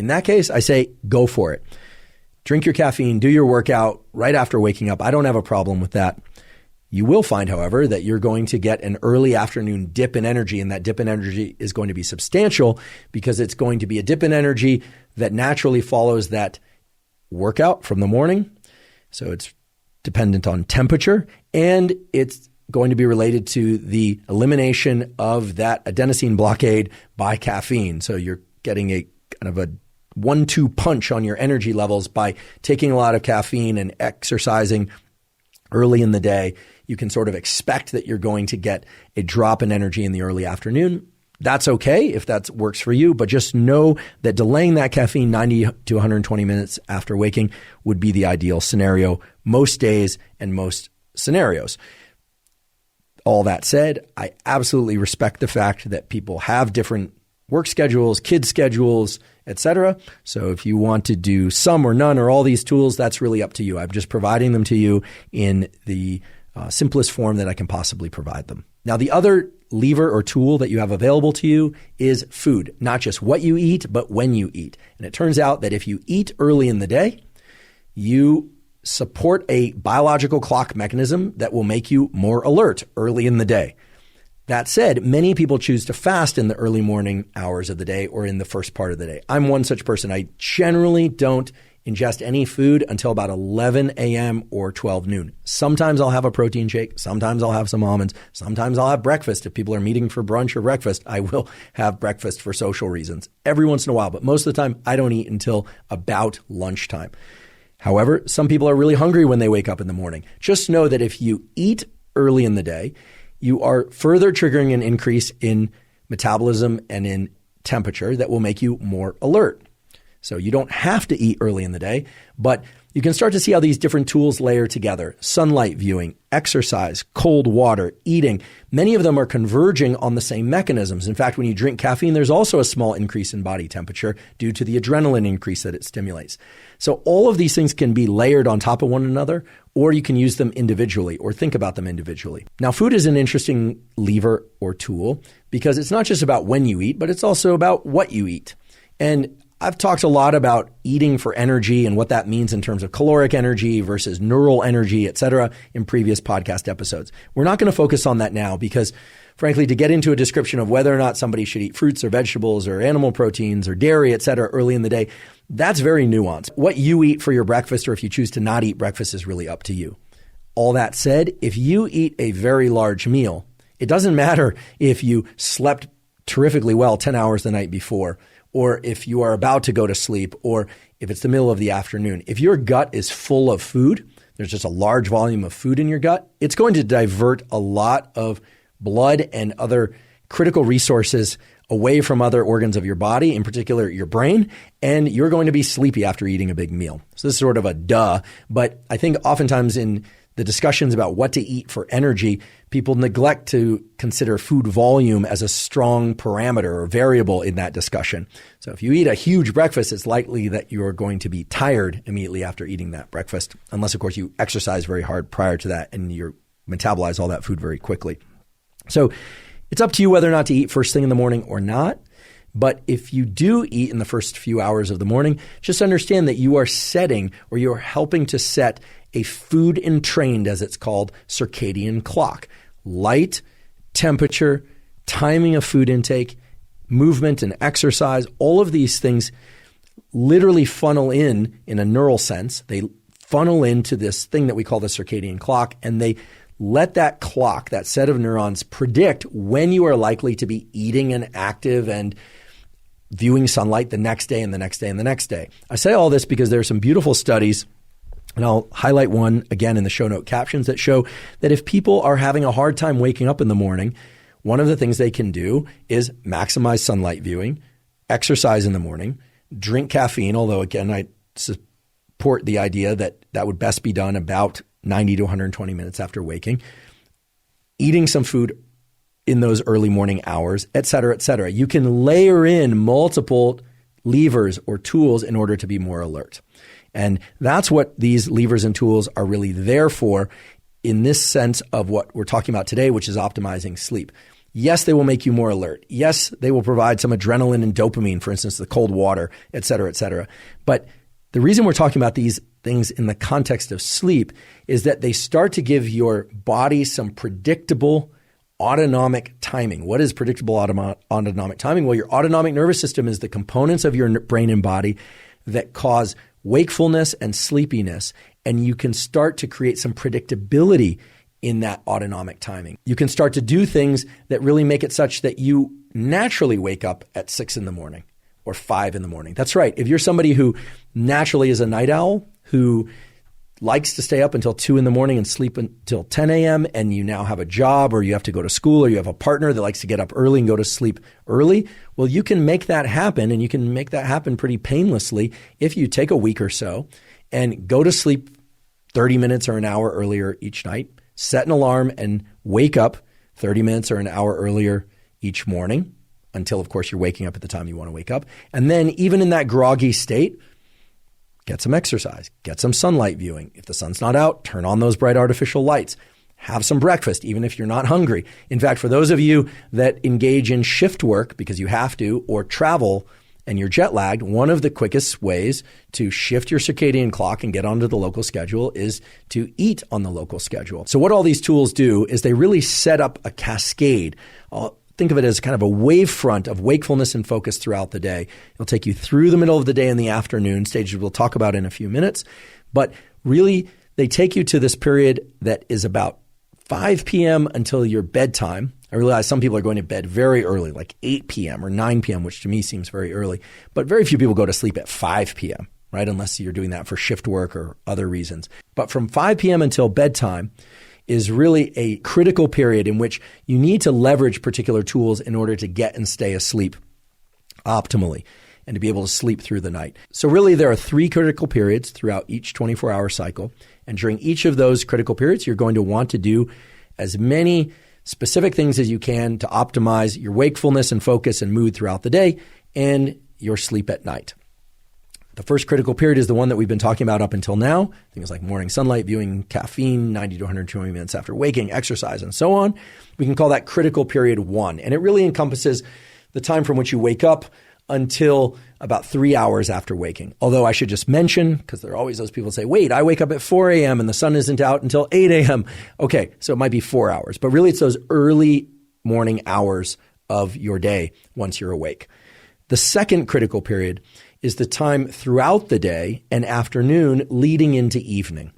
that case, I say go for it. Drink your caffeine, do your workout right after waking up. I don't have a problem with that. You will find, however, that you're going to get an early afternoon dip in energy, and that dip in energy is going to be substantial because it's going to be a dip in energy that naturally follows that workout from the morning. So it's dependent on temperature, and it's going to be related to the elimination of that adenosine blockade by caffeine. So you're getting a kind of a 1-2 punch on your energy levels by taking a lot of caffeine and exercising early in the day. You can sort of expect that you're going to get a drop in energy in the early afternoon. That's okay if that works for you, but just know that delaying that caffeine 90 to 120 minutes after waking would be the ideal scenario most days and most scenarios. All that said, I absolutely respect the fact that people have different work schedules, kid schedules, etc. So if you want to do some or none or all these tools, that's really up to you. I'm just providing them to you in the simplest form that I can possibly provide them. Now, the other lever or tool that you have available to you is food, not just what you eat, but when you eat. And it turns out that if you eat early in the day, you support a biological clock mechanism that will make you more alert early in the day. That said, many people choose to fast in the early morning hours of the day or in the first part of the day. I'm one such person. I generally don't ingest any food until about 11 a.m. or 12 noon. Sometimes I'll have a protein shake. Sometimes I'll have some almonds. Sometimes I'll have breakfast. If people are meeting for brunch or breakfast, I will have breakfast for social reasons every once in a while. But most of the time, I don't eat until about lunchtime. However, some people are really hungry when they wake up in the morning. Just know that if you eat early in the day, you are further triggering an increase in metabolism and in temperature that will make you more alert. So you don't have to eat early in the day, but you can start to see how these different tools layer together. Sunlight viewing, exercise, cold water, eating. Many of them are converging on the same mechanisms. In fact, when you drink caffeine, there's also a small increase in body temperature due to the adrenaline increase that it stimulates. So all of these things can be layered on top of one another, or you can use them individually or think about them individually. Now, food is an interesting lever or tool because it's not just about when you eat, but it's also about what you eat. And I've talked a lot about eating for energy and what that means in terms of caloric energy versus neural energy, et cetera, in previous podcast episodes. We're not going to focus on that now because, frankly, to get into a description of whether or not somebody should eat fruits or vegetables or animal proteins or dairy, et cetera, early in the day, that's very nuanced. What you eat for your breakfast or if you choose to not eat breakfast is really up to you. All that said, if you eat a very large meal, it doesn't matter if you slept terrifically well 10 hours the night before, or if you are about to go to sleep, or if it's the middle of the afternoon. If your gut is full of food, there's just a large volume of food in your gut, it's going to divert a lot of blood and other critical resources away from other organs of your body, in particular your brain, and you're going to be sleepy after eating a big meal. So this is sort of a duh, but I think oftentimes in the discussions about what to eat for energy, people neglect to consider food volume as a strong parameter or variable in that discussion. So if you eat a huge breakfast, it's likely that you're going to be tired immediately after eating that breakfast, unless, of course, you exercise very hard prior to that and you metabolize all that food very quickly. So it's up to you whether or not to eat first thing in the morning or not. But if you do eat in the first few hours of the morning, just understand that you are setting or you're helping to set a food entrained, as it's called, circadian clock. Light, temperature, timing of food intake, movement and exercise, all of these things literally funnel in a neural sense. They funnel into this thing that we call the circadian clock, and they let that clock, that set of neurons, predict when you are likely to be eating and active and viewing sunlight the next day and the next day and the next day. I say all this because there are some beautiful studies, and I'll highlight one again in the show note captions, that show that if people are having a hard time waking up in the morning, one of the things they can do is maximize sunlight viewing, exercise in the morning, drink caffeine, although again, I support the idea that that would best be done about 90 to 120 minutes after waking, eating some food in those early morning hours, et cetera, et cetera. You can layer in multiple levers or tools in order to be more alert. And that's what these levers and tools are really there for in this sense of what we're talking about today, which is optimizing sleep. Yes, they will make you more alert. Yes, they will provide some adrenaline and dopamine, for instance, the cold water, et cetera, et cetera. But the reason we're talking about these things in the context of sleep is that they start to give your body some predictable autonomic timing. What is predictable autonomic timing? Well, your autonomic nervous system is the components of your brain and body that cause wakefulness and sleepiness, and you can start to create some predictability in that autonomic timing. You can start to do things that really make it such that you naturally wake up at 6 in the morning or 5 in the morning. That's right. If you're somebody who naturally is a night owl, who likes to stay up until 2 in the morning and sleep until 10 a.m., and you now have a job or you have to go to school or you have a partner that likes to get up early and go to sleep early, well, you can make that happen, and you can make that happen pretty painlessly if you take a week or so and go to sleep 30 minutes or an hour earlier each night, set an alarm, and wake up 30 minutes or an hour earlier each morning until, of course, you're waking up at the time you want to wake up. And then even in that groggy state, get some exercise, get some sunlight viewing. If the sun's not out, turn on those bright artificial lights. Have some breakfast, even if you're not hungry. In fact, for those of you that engage in shift work because you have to, or travel and you're jet lagged, one of the quickest ways to shift your circadian clock and get onto the local schedule is to eat on the local schedule. So what all these tools do is they really set up a cascade. Think of it as kind of a wavefront of wakefulness and focus throughout the day. It'll take you through the middle of the day and the afternoon, stages we'll talk about in a few minutes. But really, they take you to this period that is about 5 p.m. until your bedtime. I realize some people are going to bed very early, like 8 p.m. or 9 p.m., which to me seems very early. But very few people go to sleep at 5 p.m., right? Unless you're doing that for shift work or other reasons. But from 5 p.m. until bedtime is really a critical period in which you need to leverage particular tools in order to get and stay asleep optimally and to be able to sleep through the night. So really there are 3 critical periods throughout each 24-hour cycle. And during each of those critical periods, you're going to want to do as many specific things as you can to optimize your wakefulness and focus and mood throughout the day and your sleep at night. The first critical period is the one that we've been talking about up until now. Things like morning sunlight viewing, caffeine, 90 to 120 minutes after waking, exercise, and so on. We can call that critical period 1. And it really encompasses the time from which you wake up until about 3 hours after waking. Although I should just mention, because there are always those people who say, wait, I wake up at 4 a.m. and the sun isn't out until 8 a.m. Okay, so it might be 4 hours. But really it's those early morning hours of your day once you're awake. The second critical period is the time throughout the day and afternoon leading into evening.